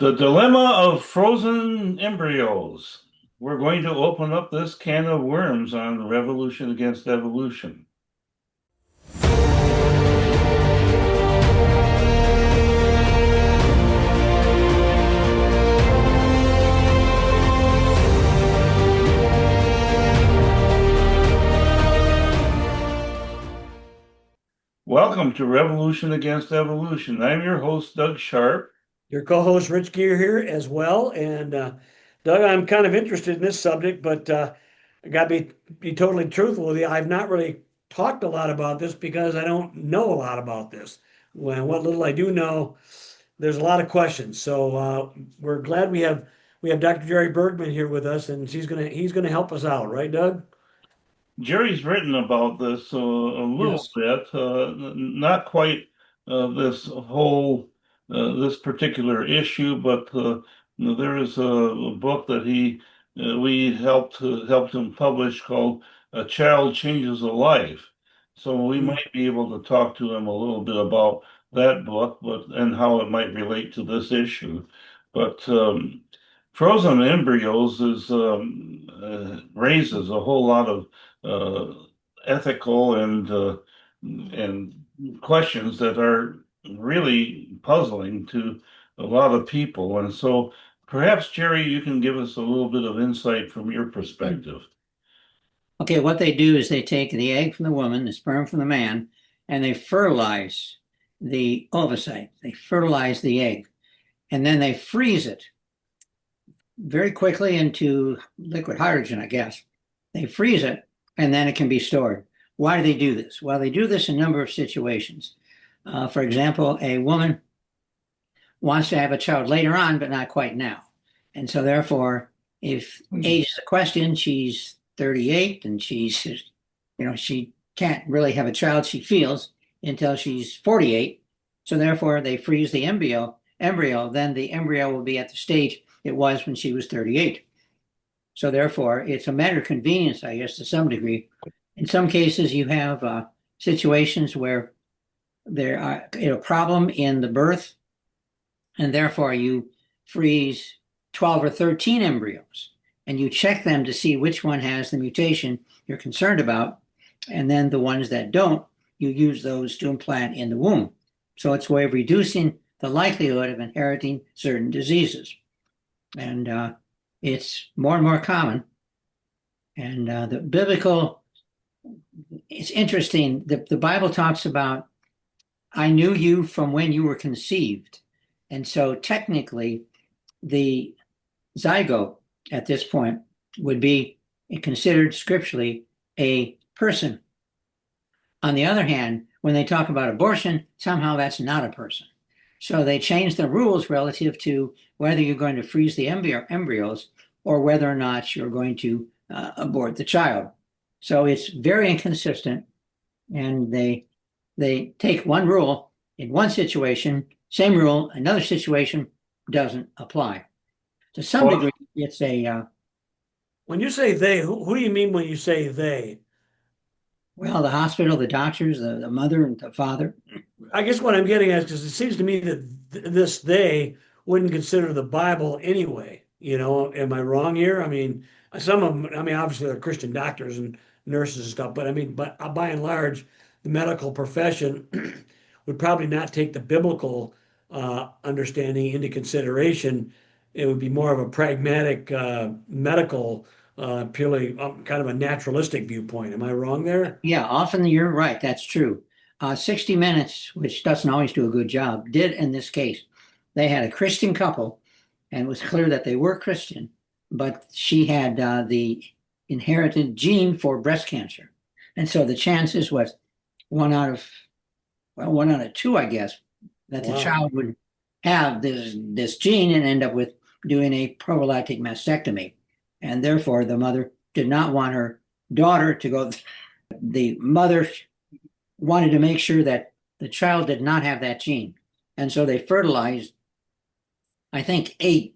The dilemma of frozen embryos. We're going to open up this can of worms on revolution against evolution. Welcome to Revolution Against Evolution. I'm your host, Doug Sharp. Your co-host Rich Gear here as well. And Doug, I'm kind of interested in this subject, but I got to be totally truthful with you. I've not really talked a lot about this because I don't know a lot about this. When what little I do know, there's a lot of questions. So we're glad we have Dr. Jerry Bergman here with us, and he's gonna help us out, right, Doug? Jerry's written about this a little Yes. bit, not quite this particular issue, but there is a book that we helped him publish called "A Child Changes a Life." So we Hmm. might be able to talk to him a little bit about that book, but and how it might relate to this issue. But frozen embryos is raises a whole lot of uh, ethical and questions that are really puzzling to a lot of people. And so perhaps, Jerry, you can give us a little bit of insight from your perspective. Okay, what they do is they take the egg from the woman, the sperm from the man, and they fertilize the ovocyte. They fertilize the egg, and then they freeze it very quickly into liquid hydrogen, I guess. They freeze it, and then it can be stored. Why do they do this? Well, they do this in a number of situations. For example, a woman wants to have a child later on, but not quite now. And so, therefore, if age is a question, she's 38 and she can't really have a child, she feels, until she's 48. So, therefore, they freeze the embryo, then the embryo will be at the stage it was when she was 38. So, therefore, it's a matter of convenience, I guess, to some degree. In some cases, you have situations where there are a problem in the birth, and therefore you freeze 12 or 13 embryos and you check them to see which one has the mutation you're concerned about. And then the ones that don't, you use those to implant in the womb. So it's a way of reducing the likelihood of inheriting certain diseases. And it's more and more common. And it's interesting. The Bible talks about, I knew you from when you were conceived. And so technically, the zygote at this point would be considered scripturally a person. On the other hand, when they talk about abortion, somehow that's not a person. So they changed the rules relative to whether you're going to freeze the embryos or whether or not you're going to abort the child. So it's very inconsistent, and they take one rule in one situation, same rule, another situation doesn't apply. To some Well, degree, it's When you say they, who do you mean when you say they? well, the hospital, the doctors, the mother and the father. I guess what I'm getting at is because it seems to me that this they wouldn't consider the Bible anyway. Am I wrong here? I mean, some of them, I mean, obviously they're Christian doctors and nurses and stuff, but I mean, but by and large, the medical profession would probably not take the biblical understanding into consideration. It would be more of a pragmatic medical, purely kind of a naturalistic viewpoint. Am I wrong there? Yeah, often you're right. That's true. 60 Minutes, which doesn't always do a good job, did in this case. They had a Christian couple, and it was clear that they were Christian, but she had the inherited gene for breast cancer. And so the chances was one out of two, I guess, that the Wow. child would have this gene and end up with doing a prophylactic mastectomy. And therefore, the mother did not want her daughter to go. The mother wanted to make sure that the child did not have that gene. And so they fertilized, I think, 8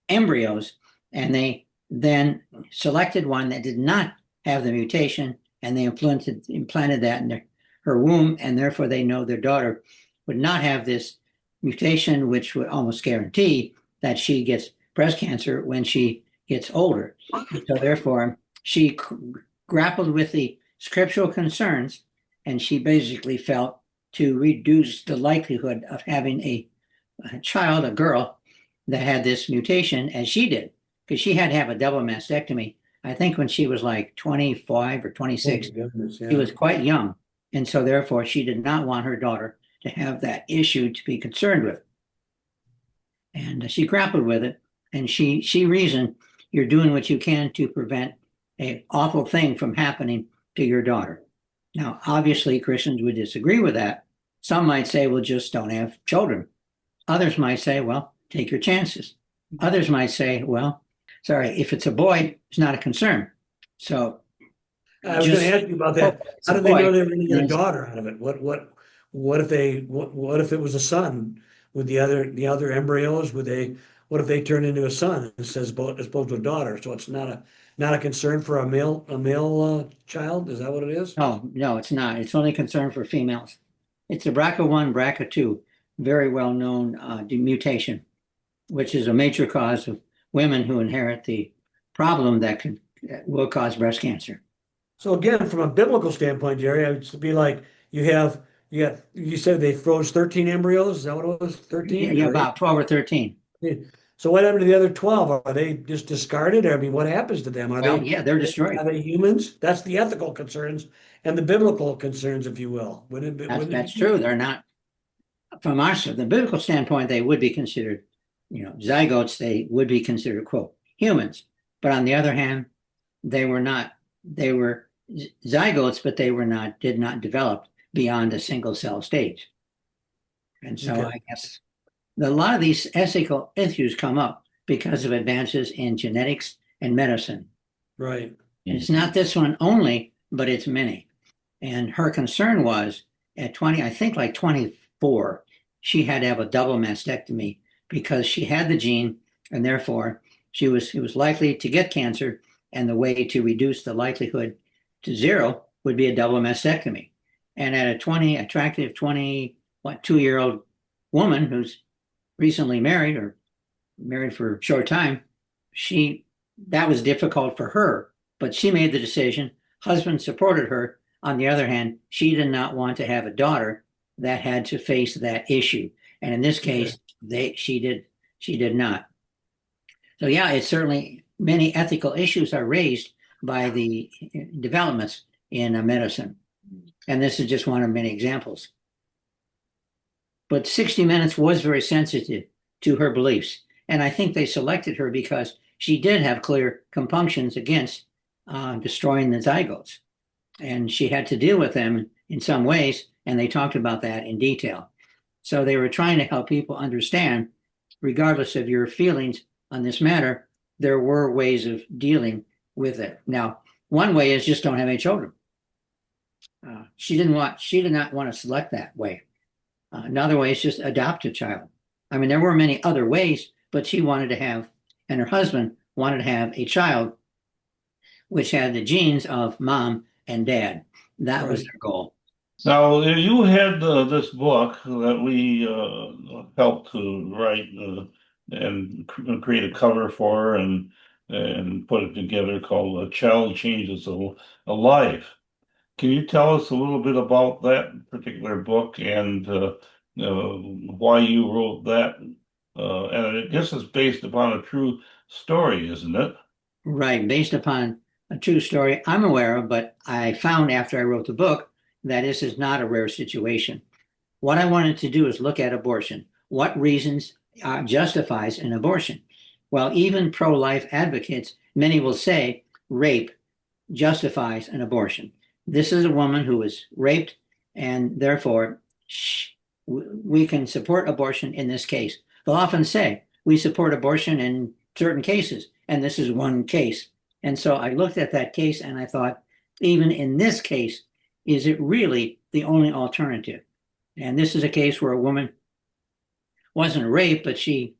embryos, and they then selected one that did not have the mutation, and they implanted that in her womb, and therefore they know their daughter would not have this mutation, which would almost guarantee that she gets breast cancer when she gets older. And so therefore, she grappled with the scriptural concerns, and she basically felt to reduce the likelihood of having a child, a girl, that had this mutation as she did, because she had to have a double mastectomy. I think when she was like 25 or 26, goodness, she was quite young. And so therefore, she did not want her daughter to have that issue to be concerned with. And she grappled with it, and she reasoned, you're doing what you can to prevent an awful thing from happening to your daughter. Now, obviously, Christians would disagree with that. Some might say, well, just don't have children. Others might say, well, take your chances. Others might say, well, sorry, if it's a boy, it's not a concern. So I was going to ask you about that. How did they know they were going to get a Yes. daughter out of it? What if it was a son? With the other embryos, what if they turn into a son as opposed to a daughter? So it's not a concern for a male child. Is that what it is? No, it's not. It's only concern for females. It's the BRCA1, BRCA2, very well known mutation, which is a major cause of women who inherit the problem that will cause breast cancer. So again, from a biblical standpoint, Jerry, it'd be like you said they froze 13 embryos. Is that what it was? 13? Yeah, about 12 or 13. So what happened to the other 12? Are they just discarded? I mean, what happens to them? Well, yeah, they're destroyed. Are they humans? That's the ethical concerns and the biblical concerns, if you will. That's true. They're not, from the biblical standpoint, they would be considered, zygotes. They would be considered, quote, humans. But on the other hand, they were not. They were zygotes, but did not develop beyond a single cell stage. And so I guess a lot of these ethical issues come up because of advances in genetics and medicine. Right. And it's not this one only, but it's many. And her concern was at 20, I think like 24, she had to have a double mastectomy because she had the gene, and therefore she was likely to get cancer. And the way to reduce the likelihood to zero would be a double mastectomy. And at a attractive 2-year-old woman who's recently married or married for a short time, that was difficult for her, but she made the decision. Husband supported her. On the other hand, she did not want to have a daughter that had to face that issue. And in this case, she did not. So yeah, it's certainly many ethical issues are raised by the developments in medicine. And this is just one of many examples. But 60 Minutes was very sensitive to her beliefs. And I think they selected her because she did have clear compunctions against destroying the zygotes. And she had to deal with them in some ways, and they talked about that in detail. So they were trying to help people understand, regardless of your feelings on this matter, there were ways of dealing with it. Now, one way is just don't have any children. She did not want to select that way. Another way is just adopt a child. I mean, there were many other ways, but she wanted to have, and her husband wanted to have a child which had the genes of mom and dad. That was their goal. Now, you had this book that we helped to write and create a cover for and put it together called "A Child Changes a Life." Can you tell us a little bit about that particular book and why you wrote that? And I guess it's based upon a true story, isn't it? Right, based upon a true story I'm aware of, but I found after I wrote the book that this is not a rare situation. What I wanted to do is look at abortion. What reasons justifies an abortion? Well, even pro-life advocates, many will say rape justifies an abortion. This is a woman who was raped, and therefore we can support abortion in this case. They'll often say we support abortion in certain cases, and this is one case. And so I looked at that case and I thought, even in this case, is it really the only alternative? And this is a case where a woman wasn't raped, but she,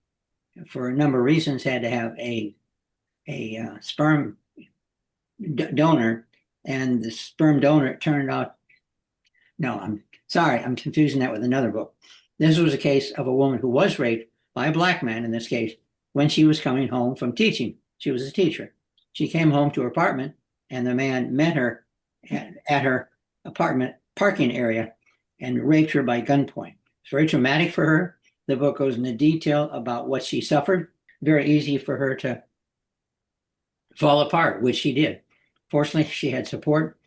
for a number of reasons, had to have a sperm donor, and the sperm donor turned out, no, I'm sorry, I'm confusing that with another book. This was a case of a woman who was raped by a black man in this case, when she was coming home from teaching. She was a teacher. She came home to her apartment, and the man met her at her apartment parking area and raped her by gunpoint. It's very traumatic for her. The book goes into detail about what she suffered. Very easy for her to fall apart, which she did. Fortunately, she had support,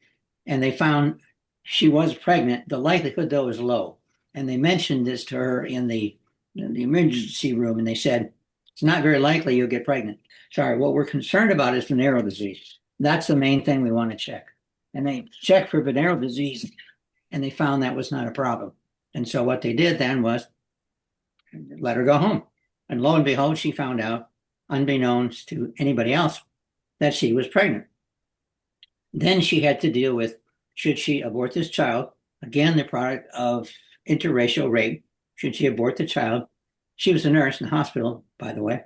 and they found she was pregnant. The likelihood, though, is low. And they mentioned this to her in the emergency room, and they said, it's not very likely you'll get pregnant. Sorry, what we're concerned about is venereal disease. That's the main thing we want to check. And they checked for venereal disease, and they found that was not a problem. And so what they did then was let her go home. And lo and behold, she found out, unbeknownst to anybody else, that she was pregnant. Then she had to deal with, should she abort this child? Again, the product of interracial rape. Should she abort the child? She was a nurse in the hospital, by the way.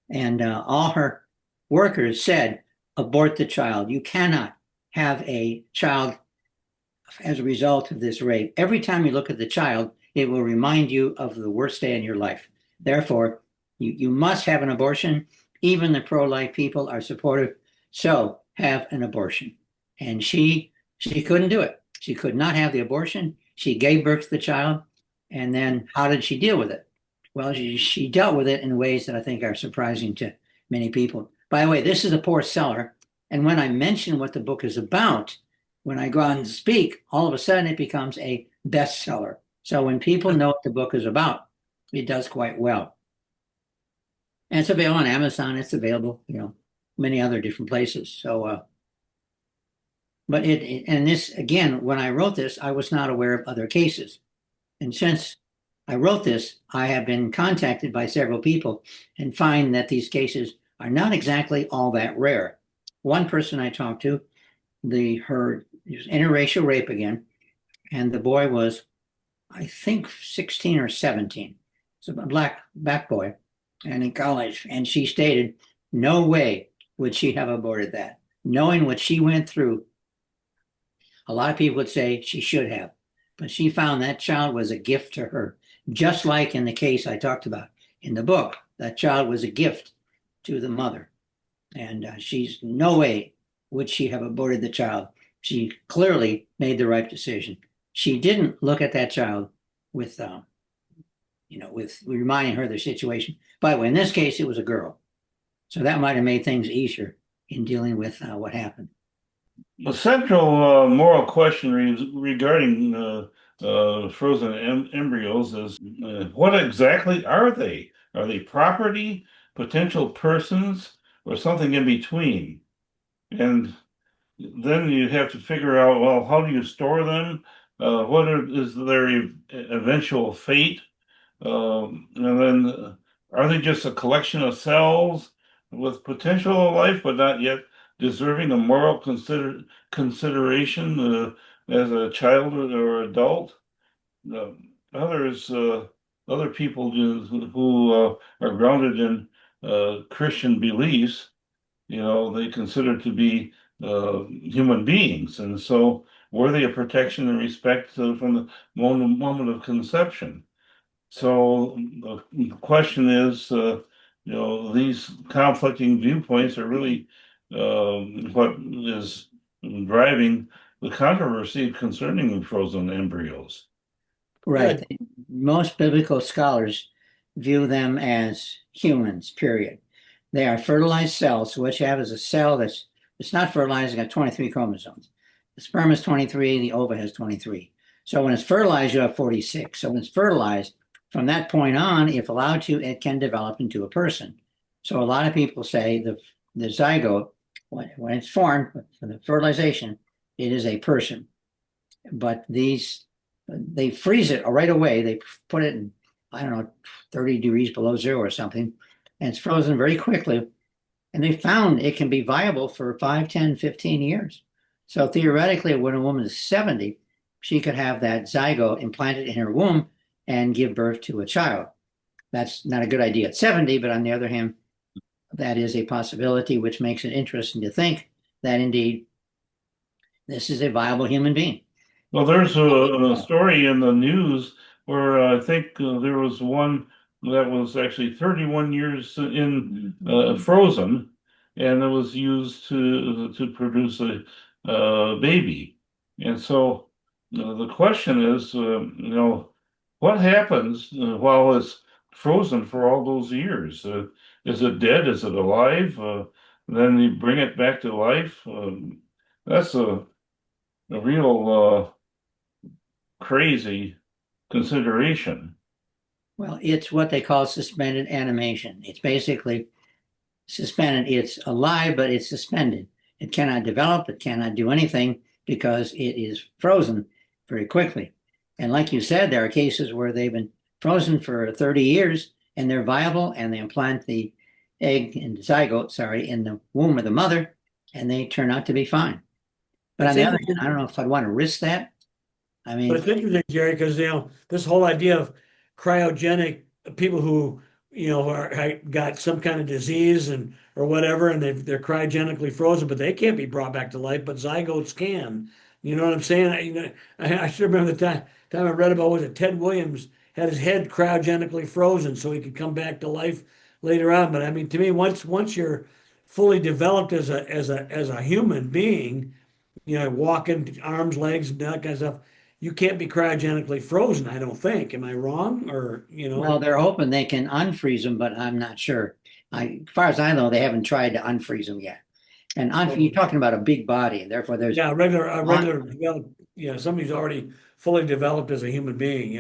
And all her workers said, abort the child. You cannot have a child as a result of this rape. Every time you look at the child, it will remind you of the worst day in your life. Therefore, you must have an abortion. Even the pro-life people are supportive. So have an abortion. And she couldn't do it. She could not have the abortion. She gave birth to the child. And then how did she deal with it? Well, she dealt with it in ways that I think are surprising to many people. By the way, this is a poor seller. And when I mention what the book is about, when I go out and speak, all of a sudden it becomes a bestseller. So when people know what the book is about, it does quite well. And it's available on Amazon. It's available, many other different places. So, but and this, again, when I wrote this, I was not aware of other cases. And since I wrote this, I have been contacted by several people and find that these cases are not exactly all that rare. One person I talked to, it was interracial rape again, and the boy was, I think, 16 or 17. So a black boy, and in college. And she stated, no way would she have aborted that. Knowing what she went through, a lot of people would say she should have. But she found that child was a gift to her. Just like in the case I talked about in the book, that child was a gift to the mother. And she's no way would she have aborted the child. She clearly made the right decision. She didn't look at that child with reminding her of the situation. By the way, in this case, it was a girl. So that might have made things easier in dealing with what happened. The central moral question regarding frozen embryos is what exactly are they? Are they property, potential persons, or something in between? And then you have to figure out, well, how do you store them? Is their eventual fate? And then are they just a collection of cells with potential of life, but not yet deserving of moral consideration as a child or adult? Uh, others, other people who are grounded in Christian beliefs, they consider to be human beings, and so worthy of protection and respect from the moment of conception. So the question is, these conflicting viewpoints are really what is driving the controversy concerning frozen embryos. Right. Good. Most biblical scholars view them as humans, period. They are fertilized cells. So what you have is a cell it's not fertilized, it's got 23 chromosomes. The sperm is 23, the ova has 23. So when it's fertilized, you have 46. So when it's fertilized, from that point on, if allowed to, it can develop into a person. So a lot of people say the zygote, when it's formed from the fertilization, it is a person. But they freeze it right away. They put it in, I don't know, 30 degrees below zero or something, and it's frozen very quickly. And they found it can be viable for 5, 10, 15 years. So theoretically, when a woman is 70, she could have that zygote implanted in her womb and give birth to a child. That's not a good idea at 70, but on the other hand, that is a possibility, which makes it interesting to think that indeed this is a viable human being. Well, there's a story in the news where I think there was one that was actually 31 years in frozen, and it was used to produce a baby. And so the question is, what happens while it's frozen for all those years? Is it dead? Is it alive? Then you bring it back to life. That's a real crazy consideration. Well, it's what they call suspended animation. It's basically suspended. It's alive, but it's suspended. It cannot develop, it cannot do anything because it is frozen very quickly. And like you said, there are cases where they've been frozen for 30 years and they're viable and they implant the egg and zygote, sorry, in the womb of the mother and they turn out to be fine. But on It's the other hand, interesting. I don't know if I'd want to risk that. I But mean, it's interesting, Jerry, because this whole idea of cryogenic people who got some kind of disease and or whatever, and they're cryogenically frozen, but they can't be brought back to life, but zygotes can. You know what I'm saying? I should remember the time I read about was it Ted Williams had his head cryogenically frozen so he could come back to life later on. But I mean, to me, once you're fully developed as a human being, walking arms, legs, and that kind of stuff. You can't be cryogenically frozen, I don't think. Am I wrong? well, they're hoping they can unfreeze them, but I'm not sure. As far as I know, they haven't tried to unfreeze them yet. And you're talking about a big body, and therefore there's yeah, a lot. regular, somebody's already fully developed as a human being.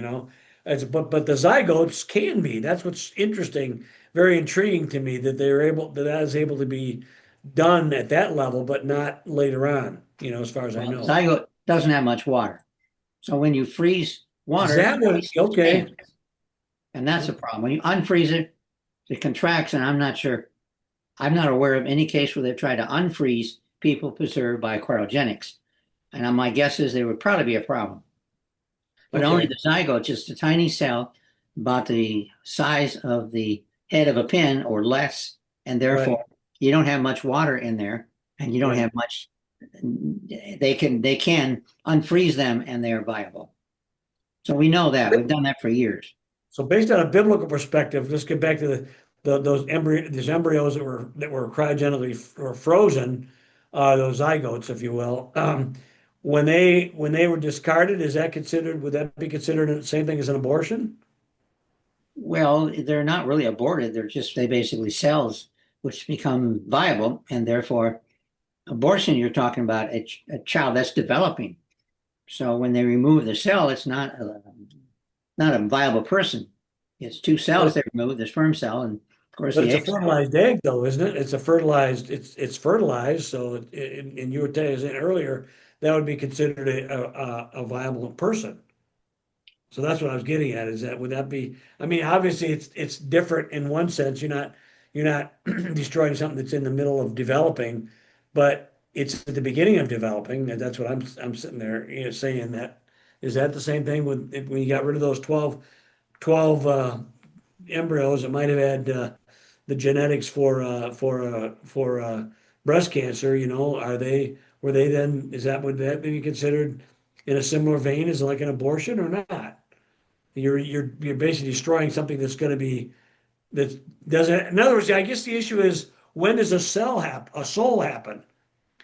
But the zygotes can be. That's what's interesting, very intriguing to me that is able to be done at that level, but not later on, as far as I Well, know. zygote doesn't have much water. So when you freeze Is water, that what, it okay. expands. And that's the problem. When you unfreeze it, it contracts, and I'm not sure. I'm not aware of any case where they've tried to unfreeze people preserved by cryogenics. And my guess is there would probably be a problem. But only Okay. the zygote, just a tiny cell about the size of the head of a pin or less, and Right, therefore you don't have much water in there, and you don't right. have much. They can unfreeze them, and they are viable. So we know that we've done that for years. So based on a biblical perspective, let's get back to these embryos that were cryogenically or frozen, those zygotes, if you will. When they were discarded, would that be considered the same thing as an abortion? Well, they're not really aborted. They basically cells which become viable, and therefore abortion. You're talking about a child that's developing. So when they remove the cell, it's not a viable person. It's two But cells it, they remove, the sperm cell and of course but the it's a egg cell. fertilized egg, though, isn't it? It's fertilized. So and you were saying earlier that would be considered a viable person. So that's what I was getting at, is that would that be, I mean, obviously it's different in one sense. You're not destroying something that's in the middle of developing, but it's at the beginning of developing, and that's what I'm sitting there, saying that. Is that the same thing when you got rid of those 12 embryos that might have had the genetics for breast cancer, were they then, would that be considered in a similar vein as like an abortion or not? You're basically destroying something that's going to be that doesn't. In other words, I guess the issue is, when does a soul happen?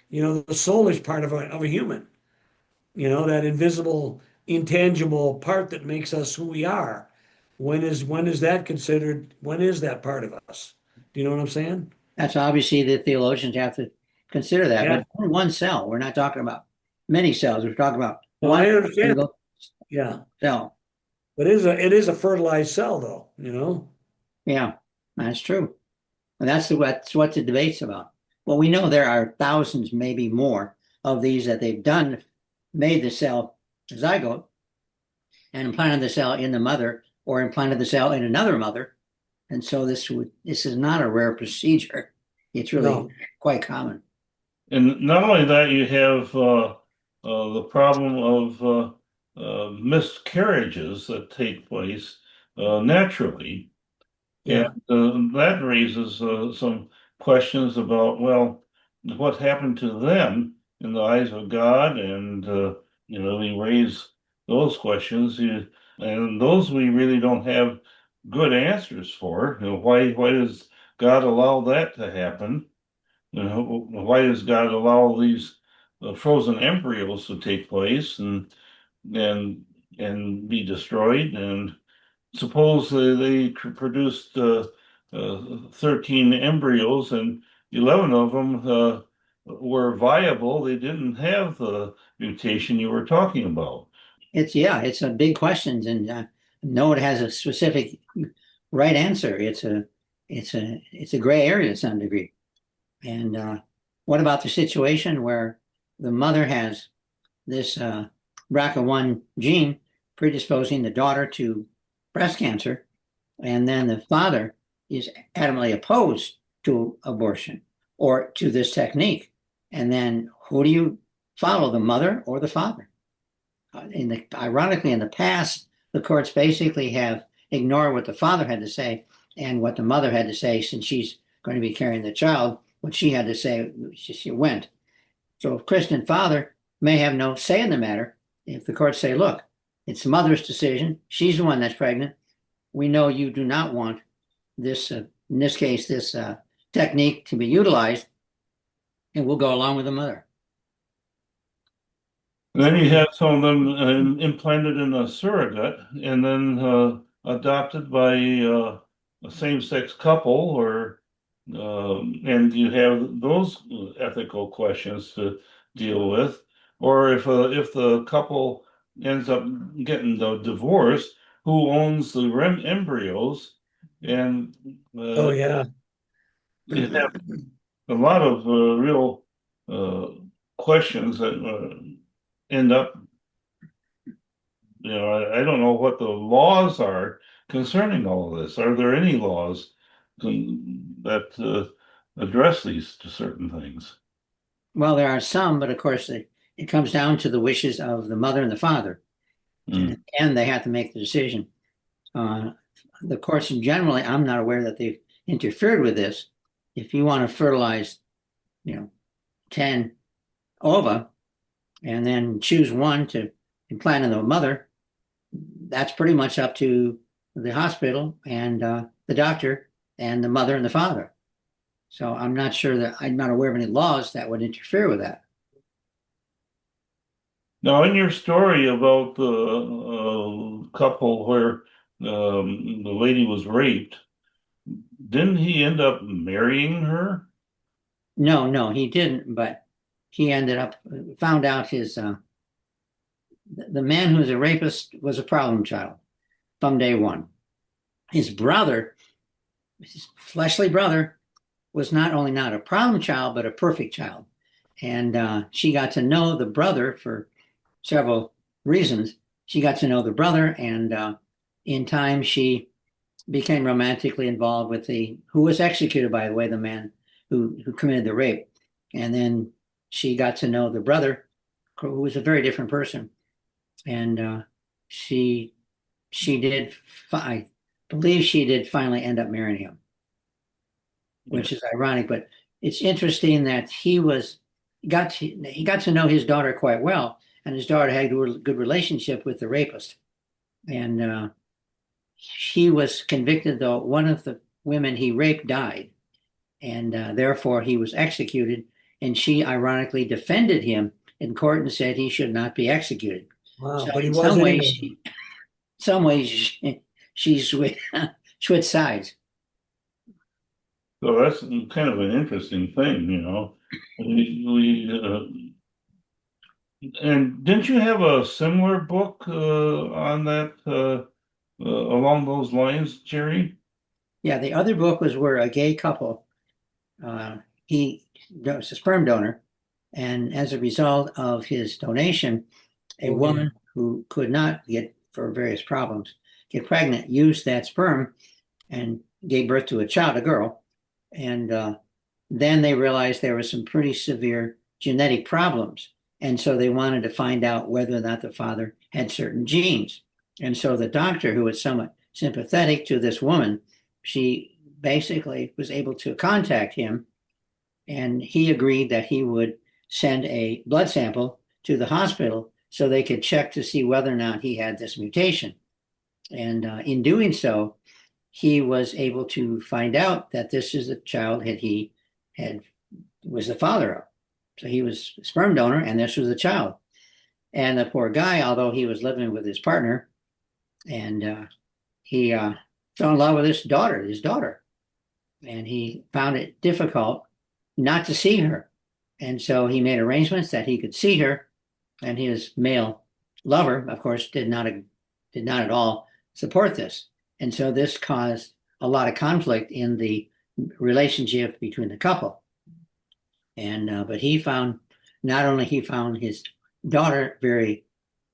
The soul is part of a human. That invisible, intangible part that makes us who we are. When is that considered? When is that part of us? Do you know what I'm saying? That's obviously the theologians have to consider that, Yeah. but only one cell. We're not talking about many cells. We're talking about No, one I understand. single Yeah, cell. but it is a fertilized cell, though. Yeah, that's true. And that's what the debate's about. Well, we know there are thousands, maybe more, of these that they've done, made the cell zygote and implanted the cell in the mother or implanted the cell in another mother. And so this is not a rare procedure. It's really No. quite common. And not only that, you have the problem of miscarriages that take place naturally. And Yeah. that raises some questions about, well, what happened to them in the eyes of God? And, we raise those questions. And those we really don't have good answers for. Why does God allow that to happen? Why does God allow these frozen embryos to take place and and be destroyed? And suppose they produced 13 embryos and 11 of them were viable. They didn't have the mutation you were talking about. It's a big question, and no one has a specific right answer. It's a gray area to some degree. And what about the situation where the mother has this BRCA1 gene predisposing the daughter to breast cancer, and then the father is adamantly opposed to abortion or to this technique? And then who do you follow, the mother or the father? Ironically, in the past, the courts basically have ignored what the father had to say and what the mother had to say, since she's going to be carrying the child. What she had to say, she went. So a Christian father may have no say in the matter if the courts say, look, it's the mother's decision. She's the one that's pregnant. We know you do not want this, in this case, this technique to be utilized, and we'll go along with the mother. Then you have some of them implanted in a surrogate and then adopted by a same-sex couple, or and you have those ethical questions to deal with. Or if the couple ends up getting the divorce, who owns the embryos? And Oh yeah. you have a lot of real uh, questions that end up, I don't know what the laws are concerning all of this. Are there any laws that address these certain things? Well, there are some, but of course, it comes down to the wishes of the mother and the father, Mm. and they have to make the decision. Uh, the courts, generally, I'm not aware that they've interfered with this. If you want to fertilize, 10 ova and then choose one to implant in the mother, that's pretty much up to the hospital and the doctor and the mother and the father. So I'm not aware of any laws that would interfere with that. Now, in your story about the couple where the lady was raped, didn't he end up marrying her? No, no, he didn't, but he ended up found out the man who was a rapist was a problem child from day one. His brother, his fleshly brother, was not only not a problem child, but a perfect child. And she got to know the brother for several reasons. She got to know the brother, and in time, she became romantically involved with who was executed, by the way, the man who committed the rape. And then she got to know the brother, who was a very different person. And she did, I believe she did finally end up marrying him, Yeah. which is ironic. But it's interesting that he got to know his daughter quite well, and his daughter had a good relationship with the rapist. And he was convicted, though one of the women he raped died, and therefore he was executed. And she ironically defended him in court and said he should not be executed. Wow, So but he in was anyway. some ways she switched sides. So that's kind of an interesting thing. And didn't you have a similar book on that along those lines, Jerry? Yeah, the other book was where a gay couple, uh, he was a sperm donor, and as a result of his donation, a Oh yeah. woman who could not get, for various problems, get pregnant, used that sperm and gave birth to a child, a girl. And then they realized there were some pretty severe genetic problems. And so they wanted to find out whether or not the father had certain genes. And so the doctor, who was somewhat sympathetic to this woman, she basically was able to contact him, and he agreed that he would send a blood sample to the hospital so they could check to see whether or not he had this mutation. And in doing so, he was able to find out that this is the child that he had was the father of. So he was a sperm donor, and this was the child. And the poor guy, although he was living with his partner, and he fell in love with his daughter, and he found it difficult not to see her. And so he made arrangements that he could see her, and his male lover, of course, did not at all support this. And so this caused a lot of conflict in the relationship between the couple. And but he found not only he found his daughter very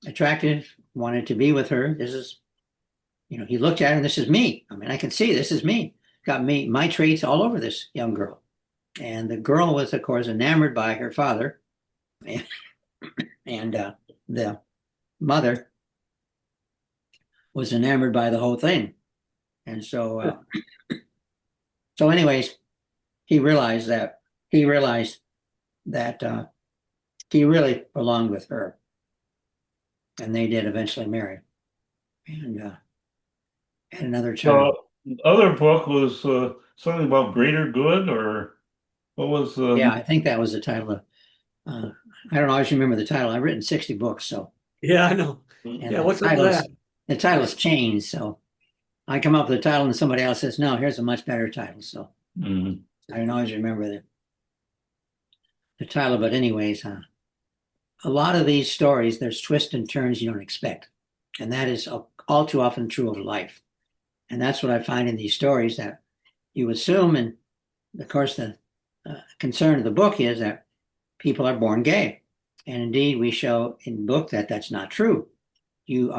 attractive, wanted to be with her. This is, he looked at her and this is me. I mean, I can see this is me. Got me, my traits all over this young girl. And the girl was, of course, enamored by her father. And the mother was enamored by the whole thing. And so anyways, he realized that he really belonged with her. And they did eventually marry. And had another child. Other book was something about greater good, or what was? Yeah, I think that was the title of. I don't always remember the title. I've written 60 books, so. Yeah, I know. And Yeah, what's up with that? The title's changed, so I come up with a title and somebody else says, no, here's a much better title. So I don't always remember the title, but anyways, a lot of these stories, there's twists and turns you don't expect. And that is all too often true of life. And that's what I find in these stories, that you assume, and of course the concern of the book is that people are born gay. And indeed, we show in the book that that's not true. You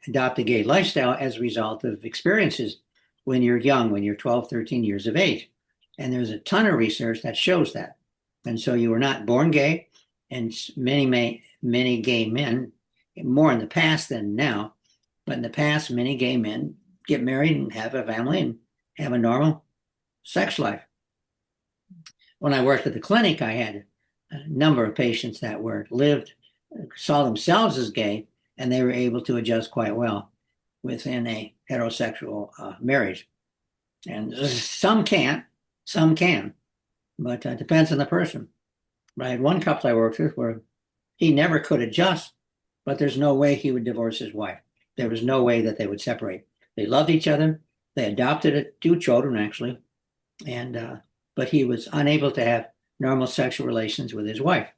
adopt a gay lifestyle as a result of experiences when you're young, when you're 12, 13 years of age. And there's a ton of research that shows that. And so you were not born gay, and many gay men, more in the past than now, but in the past, many gay men get married and have a family and have a normal sex life. When I worked at the clinic, I had a number of patients that saw themselves as gay, and they were able to adjust quite well within a heterosexual marriage. And some can't, some can, but it depends on the person. But I had one couple I worked with where he never could adjust, but there's no way he would divorce his wife. There was no way that they would separate. They loved each other. They adopted 2 children, actually, and but he was unable to have normal sexual relations with his wife,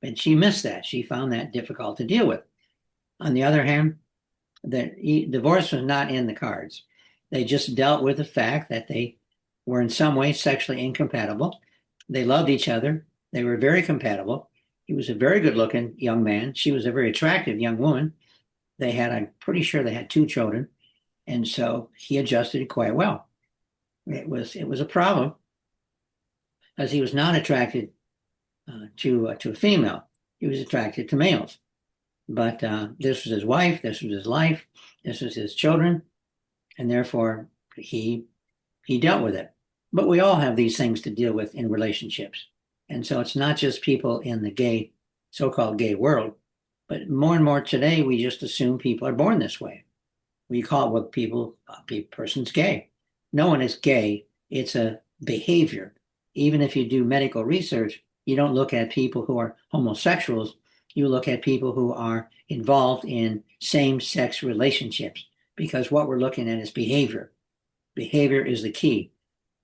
and she missed that. She found that difficult to deal with. On the other hand, divorce was not in the cards. They just dealt with the fact that they were in some way sexually incompatible. They loved each other. They were very compatible. He was a very good-looking young man. She was a very attractive young woman. I'm pretty sure they had 2 children. And so he adjusted quite well. It was a problem as he was not attracted to a female. He was attracted to males. But this was his wife, this was his life, this was his children, and therefore he dealt with it. But we all have these things to deal with in relationships. And so it's not just people in the so-called gay world, but more and more today, we just assume people are born this way. We call it person's gay. No one is gay. It's a behavior. Even if you do medical research, you don't look at people who are homosexuals. You look at people who are involved in same-sex relationships, because what we're looking at is behavior. Behavior is the key.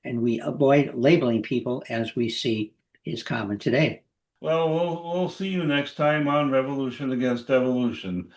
And we avoid labeling people, as we see is common today. Well, we'll see you next time on Revolution Against Evolution.